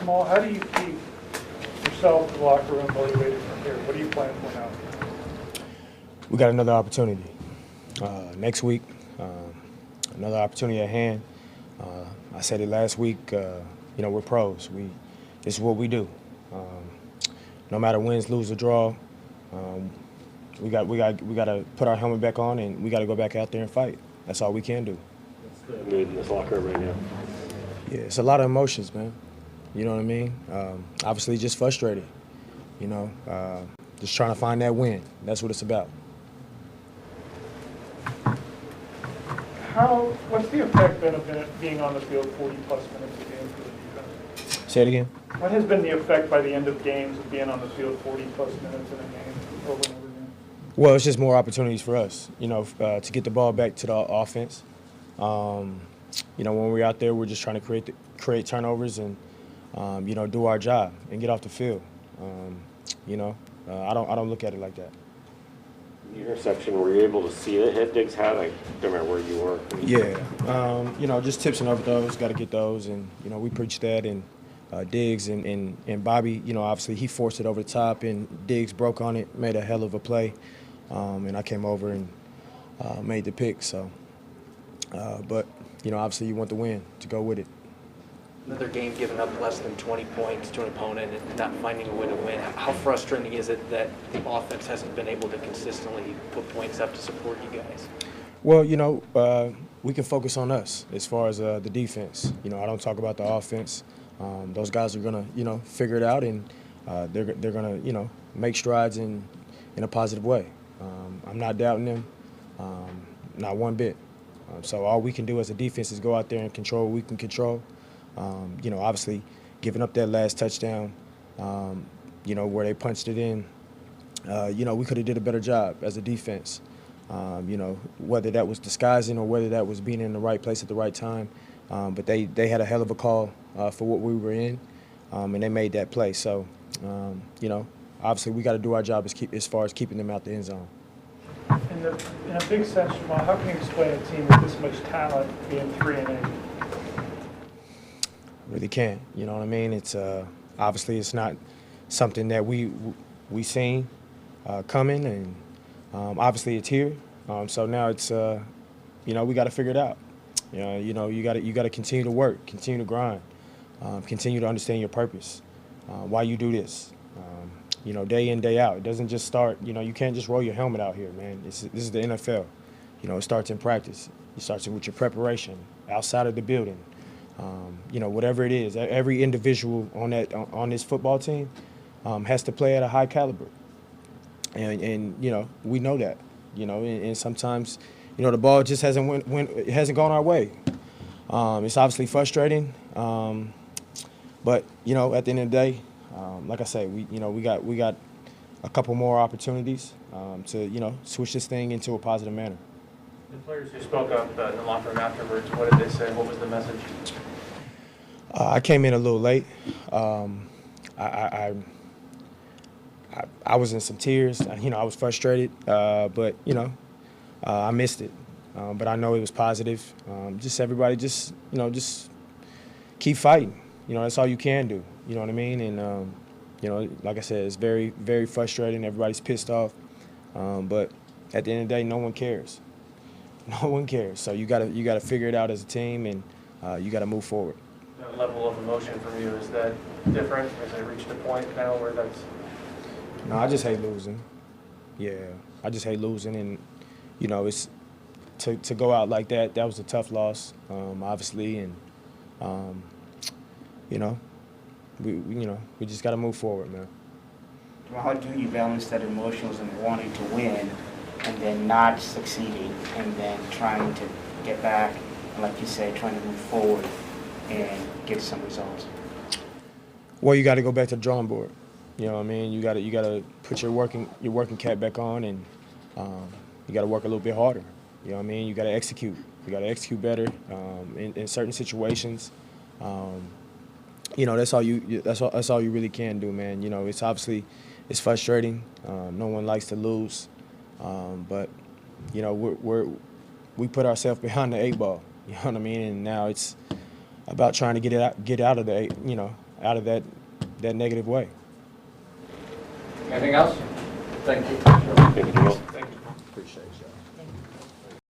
Jamal, how do you keep yourself, the locker room, motivated from here? What do you plan for now? We got another opportunity next week. Another opportunity at hand. I said it last week. We're pros. This is what we do. No matter wins, lose, or draw, we got to put our helmet back on, and we got to go back out there and fight. That's all we can do. What's the mood in this locker room right now? Yeah, it's a lot of emotions, man. You know what I mean? Obviously, just frustrated. Just trying to find that win. That's what it's about. What's the effect been of being on the field 40-plus minutes a game for the defense? Say it again. What has been the effect by the end of games of being on the field 40-plus minutes in a game over and over again? Well, it's just more opportunities for us, to get the ball back to the offense. When we're out there, we're just trying to create turnovers and, do our job and get off the field. I don't look at it like that. The interception, were you able to see the hit Diggs had? I don't remember where you were. Yeah. Just tips and overthrows, got to get those. And, we preach that. And Diggs and Bobby, obviously he forced it over the top, and Diggs broke on it, made a hell of a play. And I came over and made the pick. So, but, obviously you want the win to go with it. Another game giving up less than 20 points to an opponent and not finding a way to win. How frustrating is it that the offense hasn't been able to consistently put points up to support you guys? Well, we can focus on us as far as the defense. I don't talk about the offense. Those guys are going to, figure it out, and they're going to, make strides in a positive way. I'm not doubting them, not one bit. So all we can do as a defense is go out there and control what we can control. Obviously giving up that last touchdown, where they punched it in, we could have did a better job as a defense. Whether that was disguising or whether that was being in the right place at the right time. But they had a hell of a call for what we were in, and they made that play. So, obviously we got to do our job as far as keeping them out the end zone. In a big sense, Jamal, how can you explain a team with this much talent being 3-8? Really can't. You know what I mean? It's obviously it's not something that we seen coming, and obviously it's here. So now it's we got to figure it out. You got to continue to work, continue to grind, continue to understand your purpose, why you do this. Day in, day out. It doesn't just start. You can't just roll your helmet out here, man. This is the NFL. It starts in practice. It starts with your preparation outside of the building. Whatever it is, every individual on this football team has to play at a high caliber, and we know that, and sometimes, the ball just hasn't gone our way. It's obviously frustrating, but at the end of the day, like I say, we got a couple more opportunities to switch this thing into a positive manner. The players who spoke up in the locker room afterwards, what did they say? What was the message? I came in a little late. I was in some tears. I was frustrated, but I missed it. But I know it was positive. Just everybody, just keep fighting. That's all you can do. You know what I mean? And like I said, it's very, very frustrating. Everybody's pissed off, but at the end of the day, no one cares. No one cares. So you gotta figure it out as a team, and you gotta move forward. That level of emotion from you, is that different? Has it reached a point now where that's... No, I just hate losing. Yeah, I just hate losing, and it's to go out like that. That was a tough loss, obviously, and we just got to move forward, man. How do you balance that emotions and wanting to win, and then not succeeding, and then trying to get back, and like you said, trying to move forward and get some results? Well, you got to go back to the drawing board. You know what I mean? You got to put your working cap back on, and you got to work a little bit harder. You know what I mean? You got to execute. You got to execute better in certain situations. That's all you really can do, man. It's obviously it's frustrating. No one likes to lose, but we put ourselves behind the 8 ball. You know what I mean? And now it's about trying to get out of the out of that negative way. Anything else? Thank you. Thank you, Jamal.